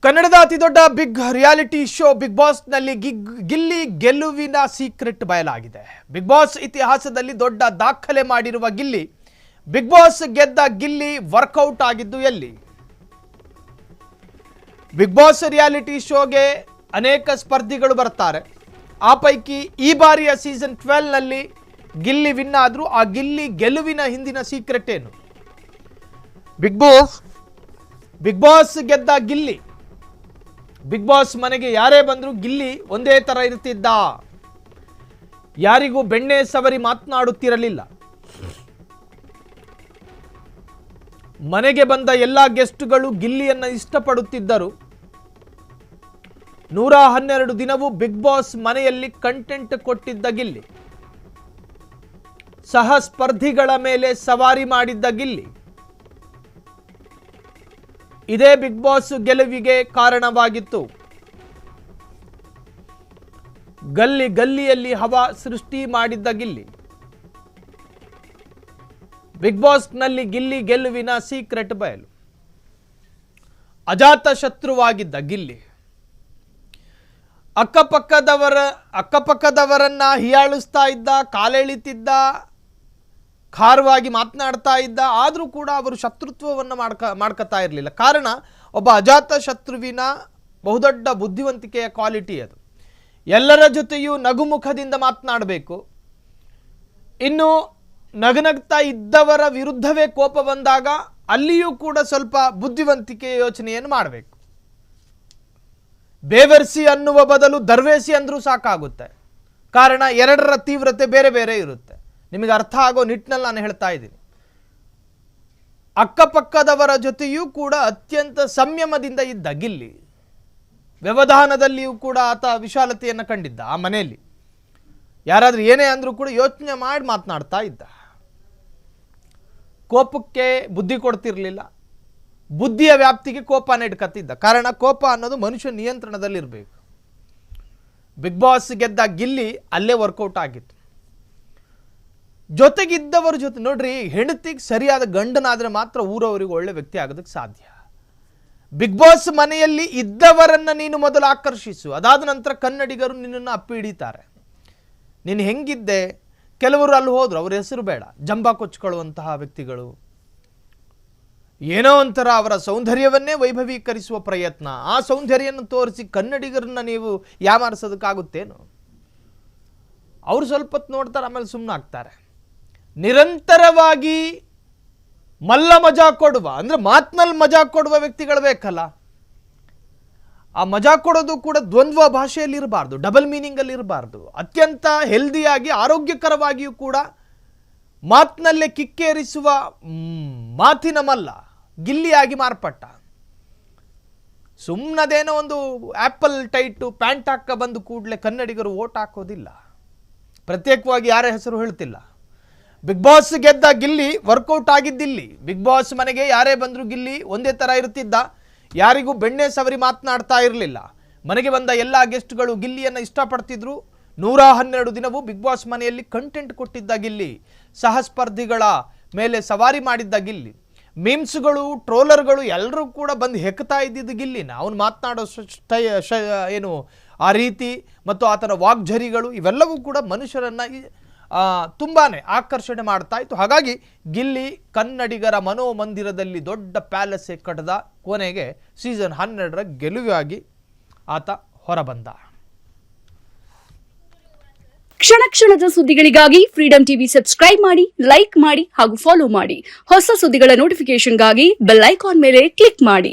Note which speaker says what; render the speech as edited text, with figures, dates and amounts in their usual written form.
Speaker 1: ಕನ್ನಡದ ಅತಿದೊಡ್ಡ big reality show Bigg Boss ನಲ್ಲಿ ಗಿಲ್ಲಿ ಗೆಲುವಿನ ಸೀಕ್ರೆಟ್ ಬಯಲಾಗಿದೆ. ಬಿಗ್ ಬಾಸ್ ಇತಿಹಾಸದಲ್ಲಿ ದೊಡ್ಡ ದಾಖಲೆ ಮಾಡಿರುವ ಗಿಲ್ಲಿ ಬಿಗ್ ಬಾಸ್ ಗೆದ್ದ ಗಿಲ್ಲಿ ವರ್ಕೌಟ್ ಆಗಿದ್ದು ಎಲ್ಲಿ? ಬಿಗ್ ಬಾಸ್ ರಿಯಾಲಿಟಿ ಶೋಗೆ ಅನೇಕ ಸ್ಪರ್ಧಿಗಳು ಬರ್ತಾರೆ. ಆ ಪೈಕಿ ಈ ಬಾರಿಯ ಸೀಸನ್ 12 ನಲ್ಲಿ ಗಿಲ್ಲಿ ವಿನ್ ಆದ್ರು. ಆ ಗಿಲ್ಲಿ ಗೆಲುವಿನ ಹಿಂದಿನ ಸೀಕ್ರೆಟ್ ಏನು? ಬಿಗ್ ಬಾಸ್ ಗೆದ್ದ ಗಿಲ್ಲಿ ಬಿಗ್ ಬಾಸ್ ಮನೆಗೆ ಯಾರೇ ಬಂದರೂ ಗಿಲ್ಲಿ ಒಂದೇ ತರ ಇರ್ತಿದ್ದ. ಯಾರಿಗೂ ಬೆಣ್ಣೆ ಸವರಿ ಮಾತನಾಡುತ್ತಿರಲಿಲ್ಲ. ಮನೆಗೆ ಬಂದ ಎಲ್ಲ ಗೆಸ್ಟ್ಗಳು ಗಿಲ್ಲಿಯನ್ನ ಇಷ್ಟಪಡುತ್ತಿದ್ದರು. 112 ದಿನವೂ ಬಿಗ್ ಬಾಸ್ ಮನೆಯಲ್ಲಿ ಕಂಟೆಂಟ್ ಕೊಟ್ಟಿದ್ದ ಗಿಲ್ಲಿ, ಸಹ ಸ್ಪರ್ಧಿಗಳ ಮೇಲೆ ಸವಾರಿ ಮಾಡಿದ್ದ ಗಿಲ್ಲಿ, ಇದೇ ಬಿಗ್ ಬಾಸ್ ಗೆಲುವಿಗೆ ಕಾರಣವಾಗಿತ್ತು. ಗಲ್ಲಿಯಲ್ಲಿ ಹವಾ ಸೃಷ್ಟಿ ಮಾಡಿದ್ದ ಗಿಲ್ಲಿ. ಬಿಗ್ ಬಾಸ್ನಲ್ಲಿ ಗಿಲ್ಲಿ ಗೆಲುವಿನ ಸೀಕ್ರೆಟ್ ಬಯಲು. ಅಜಾತ ಶತ್ರುವಾಗಿದ್ದ ಗಿಲ್ಲಿ ಅಕ್ಕಪಕ್ಕದವರನ್ನ ಹೀಯಾಳಿಸ್ತಾ ಇದ್ದ, ಕಾಲೆಳಿತಿದ್ದ, ಖಾರವಾಗಿ ಮಾತನಾಡ್ತಾ ಇದ್ದ. ಆದರೂ ಕೂಡ ಅವರು ಶತ್ರುತ್ವವನ್ನು ಮಾಡ್ಕೊತಾ ಇರಲಿಲ್ಲ. ಕಾರಣ ಒಬ್ಬ ಅಜಾತ ಶತ್ರುವಿನ ಬಹುದೊಡ್ಡ ಬುದ್ಧಿವಂತಿಕೆಯ ಕ್ವಾಲಿಟಿ ಅದು. ಎಲ್ಲರ ಜೊತೆಯೂ ನಗುಮುಖದಿಂದ ಮಾತನಾಡಬೇಕು. ಇನ್ನು ನಗನಗ್ತಾ ಇದ್ದವರ ವಿರುದ್ಧವೇ ಕೋಪ ಬಂದಾಗ ಅಲ್ಲಿಯೂ ಕೂಡ ಸ್ವಲ್ಪ ಬುದ್ಧಿವಂತಿಕೆಯ ಯೋಚನೆಯನ್ನು ಮಾಡಬೇಕು. ಬೇವರ್ಸಿ ಅನ್ನುವ ಬದಲು ದರ್ವೇಸಿ ಅಂದ್ರೂ ಸಾಕಾಗುತ್ತೆ. ಕಾರಣ ಎರಡರ ತೀವ್ರತೆ ಬೇರೆ ಬೇರೆ ಇರುತ್ತೆ. ನಿಮಗೆ ಅರ್ಥ ಆಗೋ ನಿಟ್ಟಿನಲ್ಲಿ ನಾನು ಹೇಳ್ತಾ ಇದ್ದೀನಿ. ಅಕ್ಕಪಕ್ಕದವರ ಜೊತೆಯೂ ಕೂಡ ಅತ್ಯಂತ ಸಂಯಮದಿಂದ ಇದ್ದ ಗಿಲ್ಲಿ. ವ್ಯವಧಾನದಲ್ಲಿಯೂ ಕೂಡ ಆತ ವಿಶಾಲತೆಯನ್ನು ಕಂಡಿದ್ದ. ಆ ಮನೆಯಲ್ಲಿ ಯಾರಾದರೂ ಏನೇ ಅಂದರೂ ಕೂಡ ಯೋಚನೆ ಮಾಡಿ ಮಾತನಾಡ್ತಾ ಇದ್ದ. ಕೋಪಕ್ಕೆ ಬುದ್ಧಿ ಕೊಡ್ತಿರ್ಲಿಲ್ಲ. ಬುದ್ಧಿಯ ವ್ಯಾಪ್ತಿಗೆ ಕೋಪನ ಇಟ್ಕತ್ತಿದ್ದ. ಕಾರಣ ಕೋಪ ಅನ್ನೋದು ಮನುಷ್ಯ ನಿಯಂತ್ರಣದಲ್ಲಿರಬೇಕು. ಬಿಗ್ ಬಾಸ್ ಗೆದ್ದ ಗಿಲ್ಲಿ ಅಲ್ಲೇ ವರ್ಕೌಟ್ ಆಗಿತ್ತು. ಜೊತೆಗಿದ್ದವರ ಜೊತೆ ನೋಡ್ರಿ, ಹೆಂಡತಿಗೆ ಸರಿಯಾದ ಗಂಡನಾದರೆ ಮಾತ್ರ ಊರವರಿಗೆ ಒಳ್ಳೆ ವ್ಯಕ್ತಿ ಆಗೋದಕ್ಕೆ ಸಾಧ್ಯ. ಬಿಗ್ ಬಾಸ್ ಮನೆಯಲ್ಲಿ ಇದ್ದವರನ್ನ ನೀನು ಮೊದಲು ಆಕರ್ಷಿಸು. ಅದಾದ ನಂತರ ಕನ್ನಡಿಗರು ನಿನ್ನನ್ನು ಅಪ್ಪಿ ಹಿಡಿತಾರೆ. ನೀನು ಹೆಂಗಿದ್ದೆ? ಕೆಲವರು ಅಲ್ಲಿ ಹೋದ್ರು, ಅವ್ರ ಹೆಸರು ಬೇಡ, ಜಂಬ ಕೊಚ್ಕೊಳ್ಳುವಂತಹ ವ್ಯಕ್ತಿಗಳು, ಏನೋ ಒಂಥರ ಅವರ ಸೌಂದರ್ಯವನ್ನೇ ವೈಭವೀಕರಿಸುವ ಪ್ರಯತ್ನ. ಆ ಸೌಂದರ್ಯವನ್ನು ತೋರಿಸಿ ಕನ್ನಡಿಗರನ್ನ ನೀವು ಯಾಮಾರಿಸೋದಕ್ಕಾಗುತ್ತೇನು? ಅವರು ಸ್ವಲ್ಪ ಹೊತ್ತು ನೋಡ್ತಾರೆ, ಆಮೇಲೆ ಸುಮ್ಮನೆ ಆಗ್ತಾರೆ. ನಿರಂತರವಾಗಿ ಮಲ್ಲ ಮಜಾ ಕೊಡುವ, ಅಂದ್ರೆ ಮಾತಿನಲ್ಲಿ ಮಜಾ ಕೊಡುವ ವ್ಯಕ್ತಿಗಳು ಬೇಕಲ್ಲ. ಆ ಮಜಾ ಕೊಡೋದು ಕೂಡ ದ್ವಂದ್ವ ಭಾಷೆಯಲ್ಲಿ ಇರಬಾರ್ದು, ಡಬಲ್ ಮೀನಿಂಗ್ ಅಲ್ಲಿ ಇರಬಾರ್ದು. ಅತ್ಯಂತ ಹೆಲ್ದಿಯಾಗಿ ಆರೋಗ್ಯಕರವಾಗಿಯೂ ಕೂಡ ಮಾತಿನಲ್ಲೇ ಕಿಕ್ಕೇರಿಸುವ ಮಾತಿನ ಮಲ್ಲ ಗಿಲ್ಲಿಯಾಗಿ ಮಾರ್ಪಟ್ಟ. ಸುಮ್ಮನದೇನೋ ಒಂದು ಆಪಲ್ ಟೈಟು ಪ್ಯಾಂಟ್ ಹಾಕ ಬಂದು ಕೂಡಲೇ ಕನ್ನಡಿಗರು ಓಟ್ ಹಾಕೋದಿಲ್ಲ. ಪ್ರತ್ಯೇಕವಾಗಿ ಯಾರ ಹೆಸರು ಹೇಳ್ತಿಲ್ಲ. ಬಿಗ್ ಬಾಸ್ ಗೆದ್ದ ಗಿಲ್ಲಿ ವರ್ಕೌಟ್ ಆಗಿದ್ದಿಲ್ಲಿ. ಬಿಗ್ ಬಾಸ್ ಮನೆಗೆ ಯಾರೇ ಬಂದರೂ ಗಿಲ್ಲಿ ಒಂದೇ ಥರ ಇರ್ತಿದ್ದ. ಯಾರಿಗೂ ಬೆಣ್ಣೆ ಸವರಿ ಮಾತನಾಡ್ತಾ ಇರಲಿಲ್ಲ. ಮನೆಗೆ ಬಂದ ಎಲ್ಲ ಗೆಸ್ಟ್ಗಳು ಗಿಲ್ಲಿಯನ್ನು ಇಷ್ಟಪಡ್ತಿದ್ರು. 112 ದಿನವೂ ಬಿಗ್ ಬಾಸ್ ಮನೆಯಲ್ಲಿ ಕಂಟೆಂಟ್ ಕೊಟ್ಟಿದ್ದ ಗಿಲ್ಲಿ, ಸಹ ಸ್ಪರ್ಧಿಗಳ ಮೇಲೆ ಸವಾರಿ ಮಾಡಿದ್ದ ಗಿಲ್ಲಿ. ಮೀಮ್ಸ್ಗಳು, ಟ್ರೋಲರ್ಗಳು ಎಲ್ಲರೂ ಕೂಡ ಬಂದು ಹೆಕ್ತಾ ಇದ್ದಿದ್ದು ಗಿಲ್ಲಿನ. ಅವನು ಮಾತನಾಡೋ ಏನು ಆ ರೀತಿ ಮತ್ತು ಆತನ ವಾಗ್ಝರಿಗಳು ಇವೆಲ್ಲವೂ ಕೂಡ ಮನುಷ್ಯರನ್ನು ತುಂಬಾ ಆಕರ್ಷಣೆ ಮಾಡ್ತಾ ಇತ್ತು. ಹಾಗಾಗಿ ಗಿಲ್ಲಿ ಕನ್ನಡಿಗರ ಮನೋಮಂದಿರದಲ್ಲಿ ದೊಡ್ಡ ಪ್ಯಾಲೇಸ್ ಕಟ್ಟದ. ಕೊನೆಗೆ ಸೀಸನ್ 12ರ ಗೆಲುವಾಗಿ ಆತ ಹೊರಬಂದ.
Speaker 2: ಕ್ಷಣ ಕ್ಷಣದ ಸುದ್ದಿಗಳಿಗಾಗಿ ಫ್ರೀಡಂ ಟಿವಿ ಸಬ್ಸ್ಕ್ರೈಬ್ ಮಾಡಿ, ಲೈಕ್ ಮಾಡಿ ಹಾಗೂ ಫಾಲೋ ಮಾಡಿ. ಹೊಸ ಸುದ್ದಿಗಳ ನೋಟಿಫಿಕೇಶನ್ಗಾಗಿ ಬೆಲ್ ಐಕಾನ್ ಮೇಲೆ ಕ್ಲಿಕ್ ಮಾಡಿ.